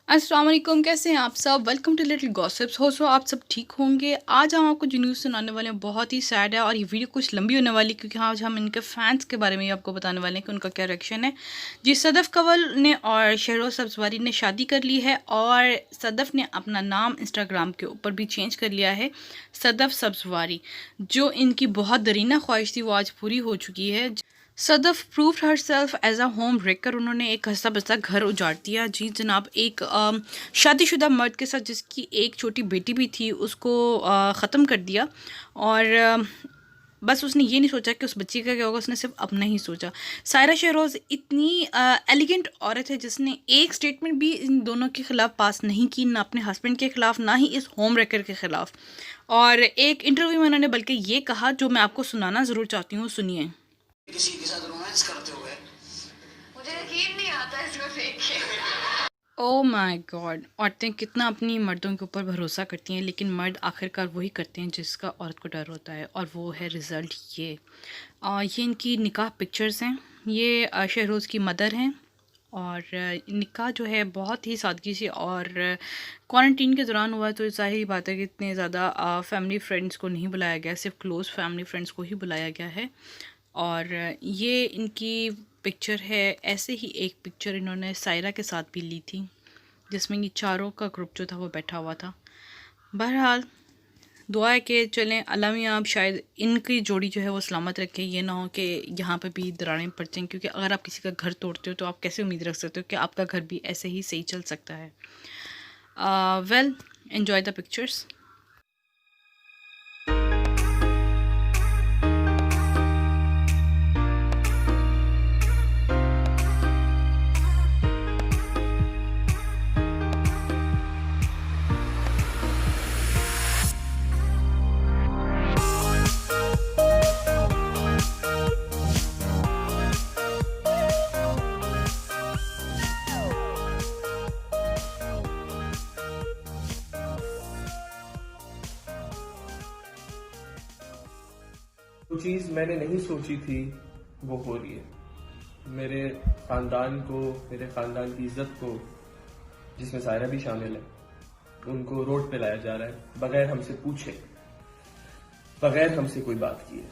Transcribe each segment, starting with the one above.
अस्सलाम वालेकुम, कैसे हैं आप सब। Welcome to little gossips. हो आप सब ठीक होंगे। आज हम आपको जो न्यूज़ सुनाने वाले हैं बहुत ही सैड है और ये वीडियो कुछ लंबी होने वाली क्योंकि आज हम इनके फैंस के बारे में ही आपको बताने वाले हैं कि उनका क्या रिएक्शन है। जी, सदफ़ कंवल ने और शहरोज़ सब्ज़वारी ने शादी कर ली है और सदफ़ ने अपना नाम इंस्टाग्राम के ऊपर भी चेंज कर लिया है, सदफ़ सब्ज़वारी। जो इनकी बहुत दरीना ख्वाहिश थी वो आज पूरी हो चुकी है। Sadaf proved herself as a home breaker. उन्होंने एक हंसा बसता घर उजाड़ दिया। जी जनाब, एक शादीशुदा मर्द के साथ जिसकी एक छोटी बेटी भी थी उसको ख़त्म कर दिया और बस उसने ये नहीं सोचा कि उस बच्ची का क्या होगा, उसने सिर्फ अपना ही सोचा। सायरा शहरोज़ इतनी एलिगेंट औरत है जिसने एक स्टेटमेंट भी इन दोनों के ख़िलाफ़ पास नहीं की, ना अपने हस्बैंड के ख़िलाफ़ ना ही इस होम ब्रेकर के ख़िलाफ़। और एक इंटरव्यू में उन्होंने बल्कि ये कहा जो मैं आपको सुनाना ज़रूर चाहती हूँ, सुनिए। किसी के साथ रोमांस करते हुए मुझे यकीन नहीं आता इसमें देख के। ओह माय गॉड, औरतें कितना अपनी मर्दों के ऊपर भरोसा करती हैं, लेकिन मर्द आखिरकार वही करते हैं जिसका औरत को डर होता है और वो है रिज़ल्ट। ये इनकी निकाह पिक्चर्स हैं। ये शहरोज़ की मदर हैं और निकाह जो है बहुत ही सादगी से और क्वारंटीन के दौरान हुआ, तो ज़ाहिर बात है कि इतने ज़्यादा फैमिली फ्रेंड्स को नहीं बुलाया गया, सिर्फ क्लोज़ फैमिली फ्रेंड्स को ही बुलाया गया है। और ये इनकी पिक्चर है। ऐसे ही एक पिक्चर इन्होंने सायरा के साथ भी ली थी जिसमें ये चारों का ग्रुप जो था वो बैठा हुआ था। बहरहाल दुआ है कि चलें अल्लाह मियां आप शायद इनकी जोड़ी जो है वो सलामत रखें। ये ना हो कि यहाँ पे भी दरारें पड़ जाएँ, क्योंकि अगर आप किसी का घर तोड़ते हो तो आप कैसे उम्मीद रख सकते हो कि आपका घर भी ऐसे ही सही चल सकता है। Well, enjoy the pictures. जो चीज़ मैंने नहीं सोची थी वो हो रही है। मेरे ख़ानदान को, मेरे ख़ानदान की इज्जत को, जिसमें सायरा भी शामिल है, उनको रोड पे लाया जा रहा है बगैर हमसे पूछे, बगैर हमसे कोई बात किए।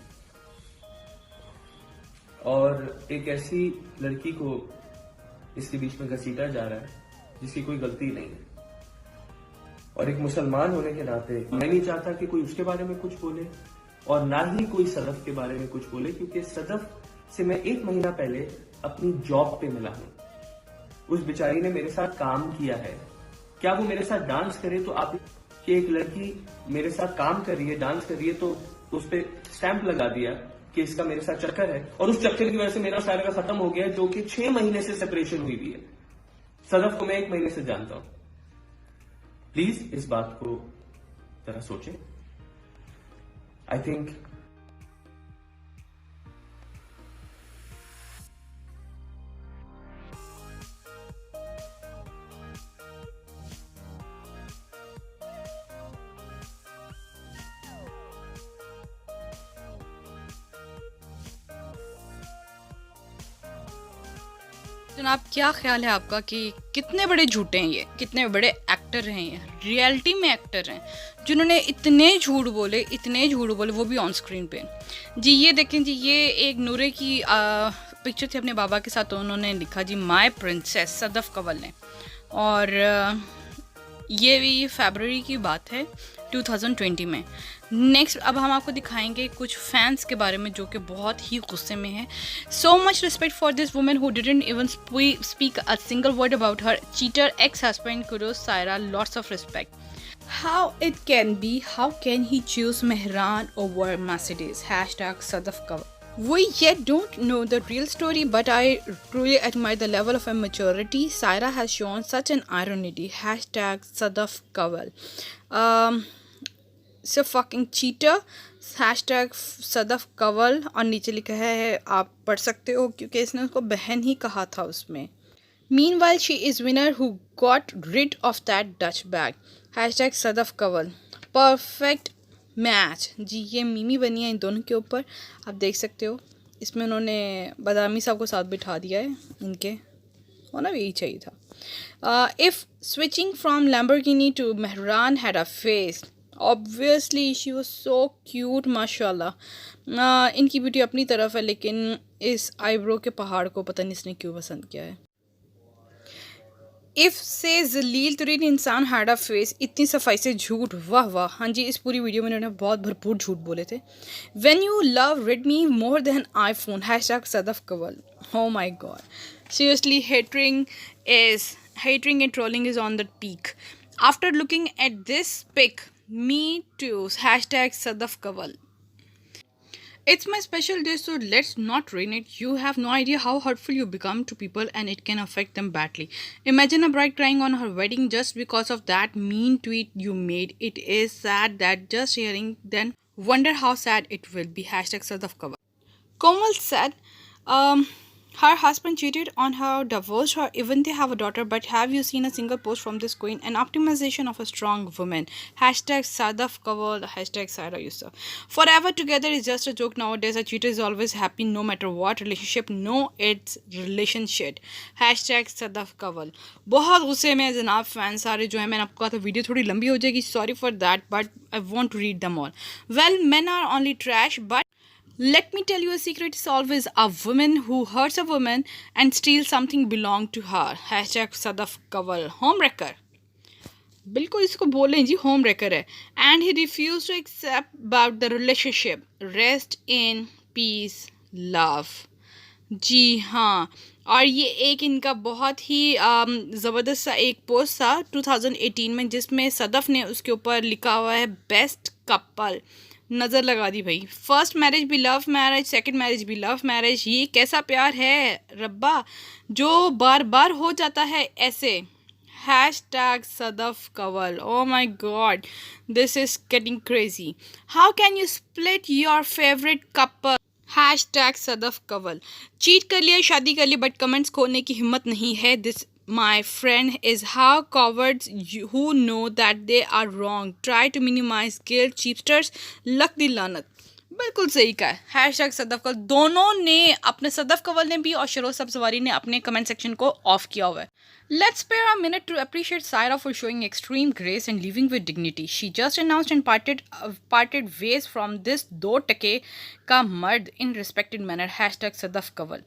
और एक ऐसी लड़की को इसके बीच में घसीटा जा रहा है जिसकी कोई गलती नहीं है। और एक मुसलमान होने के नाते मैं नहीं चाहता कि कोई उसके बारे में कुछ बोले और ना ही कोई सदफ के बारे में कुछ बोले, क्योंकि सदफ से मैं 1 महीना पहले अपनी जॉब पे मिला हूं। उस बेचारी ने मेरे साथ काम किया है। क्या वो मेरे साथ डांस करे तो आप कि एक लड़की मेरे साथ काम कर रही है, डांस कर रही है, तो उस पर स्टैंप लगा दिया कि इसका मेरे साथ चक्कर है, और उस चक्कर की वजह से मेरा सारा का खत्म हो गया, जो कि 6 महीने से सेपरेशन हुई हुई है। सदफ को मैं 1 महीने से जानता हूं। प्लीज इस बात को जरा सोचें। I think जनाब, क्या ख्याल है आपका कि कितने बड़े झूठे हैं ये, कितने बड़े एक्टर हैं ये, रियलिटी में एक्टर हैं जिन्होंने इतने झूठ बोले वो भी ऑन स्क्रीन पे। जी ये देखें जी, ये एक नूरे की पिक्चर थी अपने बाबा के साथ, तो उन्होंने लिखा जी माय प्रिंसेस, सदफ़ कंवल ने। और ये भी फरवरी की बात है 2020 में। नेक्स्ट अब हम आपको दिखाएंगे कुछ फैंस के बारे में जो कि बहुत ही गुस्से में है। So much respect for this women who didn't even speak a single word about her cheater ex husband कुरोज Saira, lots of respect. How it can be, how can he choose Mehran over Mercedes? Hashtag Sadaf Kaval. We yet don't know the real story, but I truly admire the level of immaturity Saira has shown. Such an irony. Hashtag Sadaf Kaval. So fucking cheater. Hashtag Sadaf Kaval. और नीचे लिखा है, आप पढ़ सकते हो क्योंकि इसने उसको बहन ही कहा था उसमें। Meanwhile, she is winner who got rid of that Dutch bag. Hashtag Sadaf Kanwal. Perfect match. जी ये मीमी बनी है इन दोनों के ऊपर, आप देख सकते हो। इसमें उन्होंने बदामी साहब को साथ बिठा दिया है, इनके होना भी यही चाहिए था। If switching from Lamborghini to Mehran had a face, obviously she was so cute, माशाल्लाह. इनकी ब्यूटी अपनी तरफ है, लेकिन इस आईब्रो के पहाड़ को पता नहीं इसने क्यों पसंद किया है. इफ़ से जलील तरीन इंसान हैड अ फेस, इतनी सफाई से झूठ, वाह वाह. हाँ जी, इस पूरी वीडियो में उन्होंने बहुत भरपूर झूठ बोले थे. When you love Redmi more than iPhone, hashtag Sadaf Kanwal. Oh my god. Seriously, hating and trolling is on the peak. After looking at this pic, me too. Hashtag Sadaf Kawal. It's my special day, so let's not ruin it. You have no idea how hurtful you become to people, and it can affect them badly. Imagine a bride crying on her wedding just because of that mean tweet you made. It is sad that just hearing, then wonder how sad it will be. Hashtag Sadaf Kawal. Komal said, her husband cheated on her, divorced her, even they have a daughter. But have you seen a single post from this queen? An optimization of a strong woman. Hashtag Sadaf Kawal. Hashtag Saira Yusuf. Forever together is just a joke nowadays. A cheater is always happy no matter what relationship. No, it's relationship. Hashtag Sadaf Kawal. बहुत गुस्से में जनाब fan सारे जो है. मैंने आपको कहा था वीडियो थोड़ी लंबी हो जाएगी. Sorry for that, but I want to read them all. Well, men are only trash, but let me tell you a secret, it's always a woman who hurts a woman and steals something belong to her. Hashtag Sadaf Kawal. Homewrecker. बिल्कुल इसको बोलें जी, home wrecker है. And he refuse to accept about the relationship. Rest in peace love. जी हाँ. और ये एक इनका बहुत ही ज़बरदस्त सा एक पोस्ट था 2018 में, जिसमें सदफ़ ने उसके ऊपर लिखा हुआ है बेस्ट कपल. नज़र लगा दी भाई. फर्स्ट मैरिज भी लव मैरिज, सेकंड मैरिज भी लव मैरिज. ये कैसा प्यार है रब्बा जो बार बार हो जाता है ऐसे. Hashtag Sadaf Kanwal. Oh my God, this is getting crazy. How can you split your favourite couple. Hashtag Sadaf Kanwal. Cheat कर लिया, शादी कर ली, बट कमेंट्स खोलने की हिम्मत नहीं है. This my friend is how cowards who know that they are wrong try to minimize guilt. cheapsters. लक दी लानत. बिल्कुल सही कहा है. हैशटैग सदफ कंवल. दोनों ने अपने, सदफ कंवल ने भी और शरोज सब्जवारी ने अपने कमेंट सेक्शन को ऑफ किया हुआ है. Let's spare a minute to appreciate Saira for showing extreme grace and living with dignity. She just announced and parted ways from this do टके का मर्द in respected manner. Hashtag Sadaf Kawal.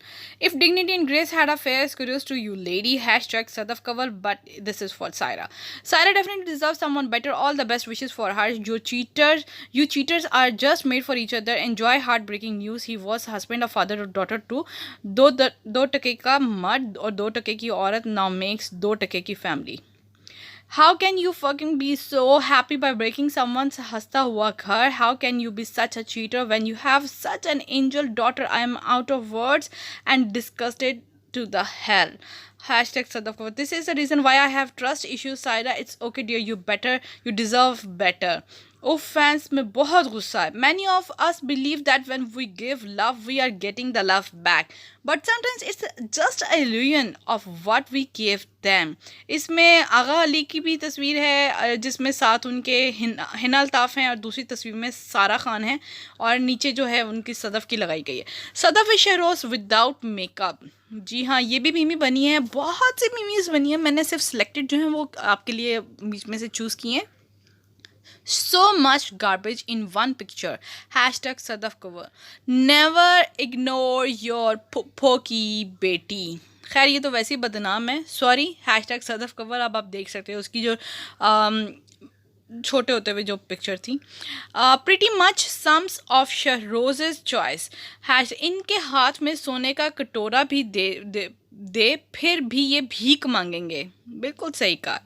If dignity and grace had a face, kudos to you, lady. Hashtag Sadaf Kawal. But this is for Saira. Saira definitely deserves someone better. All the best wishes for her. You cheaters are just made for each other. Enjoy heartbreaking news. He was husband or father or daughter to दो टके का मर्द और 2 टके की औरत now makes 2 टके की family. How can you fucking be so happy by breaking someone's हंसता हुआ घर? How can you be such a cheater when you have such an angel daughter? I am out of words and disgusted to the hell. Hashtag Sadaf Kawal. This is the reason why I have trust issues, Saira. It's okay dear, you deserve better. Oh fans में बहुत गुस्सा है. Many of us believe that when we give love, we are getting the love back. But sometimes it's just an illusion of what we gave them. इसमें आगा अली की भी तस्वीर है जिसमें साथ उनके हिना अल्ताफ़ हैं और दूसरी तस्वीर में सारा खान है और नीचे जो है उनकी सदफ़ की लगाई गई है. Sadaf Shahroz without makeup. जी हाँ, ये भी मीमी बनी है. बहुत सी मीमीज़ बनी है. मैंने सिर्फ सिलेक्टेड जो हैं वो आपके लिए बीच में से चूज़ किए हैं. So much garbage in one picture. Hashtag Sadaf Kawal. Never ignore your pokey बेटी. खैर ये तो वैसे ही बदनाम है. सॉरी. हैशटैग सदफ कंवल. अब आप देख सकते हो उसकी जो छोटे होते हुए जो पिक्चर थी. Pretty much sums of Shahroz choice. इनके हाथ में सोने का कटोरा भी दे फिर भी ये भीख मांगेंगे. बिल्कुल सही कहा.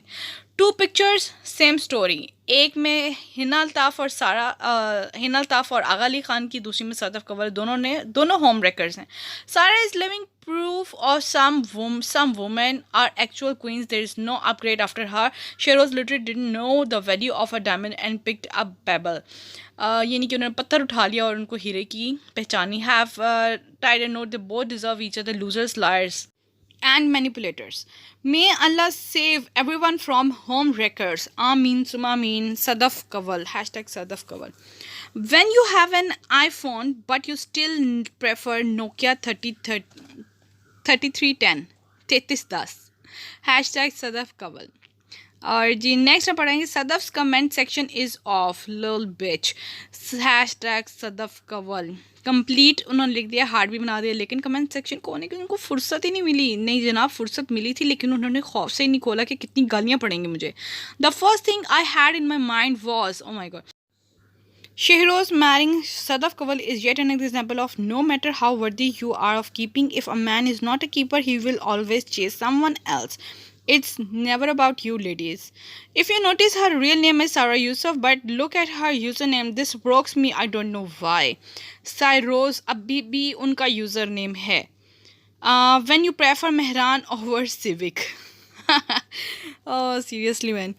2 पिक्चर्स सेम स्टोरी. एक में हिना अल्ताफ़ और आगा अली ख़ान की, दूसरी में सदफ कंवल. दोनों होम रेकर्स हैं. सारा is living proof of some women are actual queens. There is no upgrade after her. Shehroz literally didn't know the value of a diamond and picked up pebble. यानी कि उन्होंने पत्थर उठा लिया और उनको हीरे की पहचानी. Have tied a note. They both deserve each other. Losers, liars and manipulators. May Allah save everyone from home wreckers. Ameen summa ameen. Sadaf Kawal. Hashtag Sadaf Kawal. When you have an iPhone but you still prefer Nokia 3310. 3310. Hashtag Sadaf Kanwal. और जी next हम पढ़ेंगे सदफ्स comment section is of लिल बिच, hashtag Sadaf Kanwal. Complete उन्होंने लिख दिया, hard भी बना दिया, लेकिन कमेंट सेक्शन को होने की उनको फुर्सत ही नहीं मिली। नहीं जनाब, फुर्सत मिली थी लेकिन उन्होंने खौफ से ही नहीं खोला कि कितनी गालियाँ पड़ेंगी मुझे। The first thing I had in my mind was, oh my God, Shehroz marrying Sadaf Kanwal is yet another example of no matter how worthy you are of keeping, if a man is not a keeper, he will always chase someone else. It's never about you, ladies. If you notice, her real name is Sarah Yusuf, but look at her username. This breaks me. I don't know why. Shehroz अभी भी उनका username है. When you prefer Mehran over Civic. oh seriously man,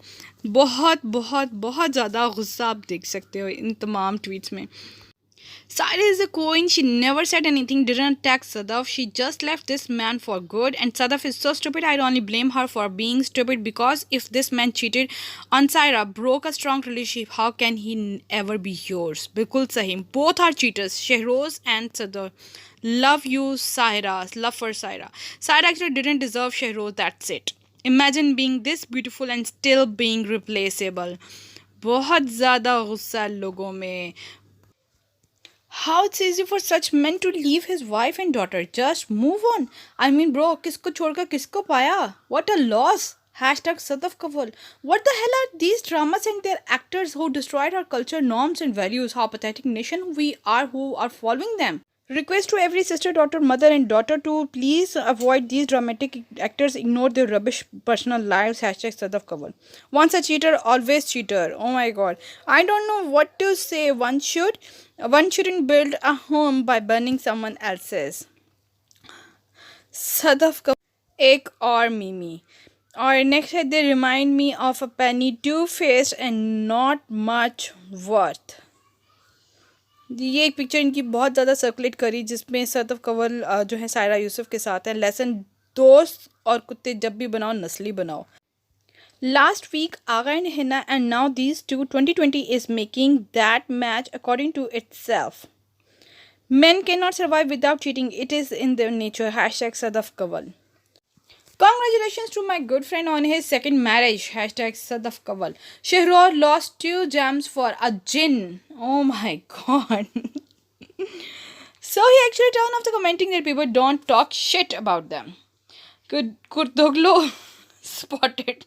बहुत बहुत बहुत ज़्यादा गुस्सा आप देख सकते हो इन तमाम ट्वीट्स में। Saira is a queen. She never said anything, didn't attack Sadaf. She just left this man for good. And Sadaf is so stupid. I'd only blame her for being stupid, because if this man cheated on Saira, broke a strong relationship, how can he ever be yours? Bilkul sahi. Both are cheaters, Shehroz and Sadaf. Love you, Saira. Love for Saira. Saira actually didn't deserve Shehroz. That's it. Imagine being this beautiful and still being replaceable. बहुत ज़्यादा गुस्सा लोगों में। How it's easy for such men to leave his wife and daughter. Just move on. I mean bro, किसको छोड़कर किसको पाया? What a loss. Hashtag Sadaf Kanwal. What the hell are these dramas and their actors who destroyed our culture, norms and values? How pathetic nation we are who are following them. Request to every sister, daughter, mother and daughter to please avoid these dramatic actors, ignore their rubbish personal lives. Hashtag Sadaf Kanwal. Once a cheater, always cheater. Oh my god. I don't know what to say. One shouldn't build a home by burning someone else's. Sadaf Kanwal. Ek और Mimi. और next है, they remind me of a penny, two-faced and not much worth. ये एक picture इनकी बहुत ज़्यादा circulate करी जिसमें सदफ कंवल जो है सायरा यूसुफ के साथ है। लेसन, दोस्त और कुत्ते जब भी बनाओ नस्ली बनाओ। Last week Agha and Hina and now these two 2020 is making that match according to itself. Men cannot survive without cheating. It is in their nature. Hashtag Sadaf Kanwal. Congratulations to my good friend on his second marriage. Hashtag Sadaf Kanwal. Shehroz lost 2 gems for a jinn. Oh my god. So he actually turned off the commenting that people don't talk shit about them. Good Kurtoglo spotted.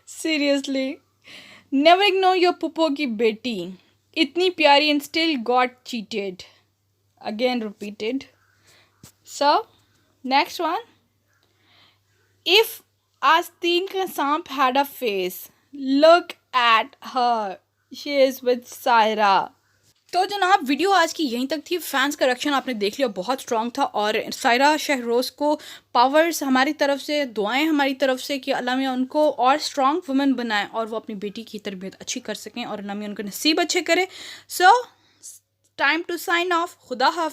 Seriously. Never ignore your pupo ki beti. Itni pyari and still got cheated. Again repeated. So, next one. If Asteen Kasam had a face, look at her. She is with Saira. तो जनाब video आज की यहीं तक थी। Fans का reaction आपने देख लिया, बहुत स्ट्रॉन्ग था। और सायरा शहरोज़ को पावर्स हमारी तरफ से, दुआएं हमारी तरफ से कि अल्लाह मियां उनको और स्ट्रॉन्ग वुमेन बनाए और वो अपनी बेटी की तरबियत अच्छी कर सकें और अल्लाह मियां उनको नसीब अच्छे करे। So time to sign off. खुदा हाफ़िज़।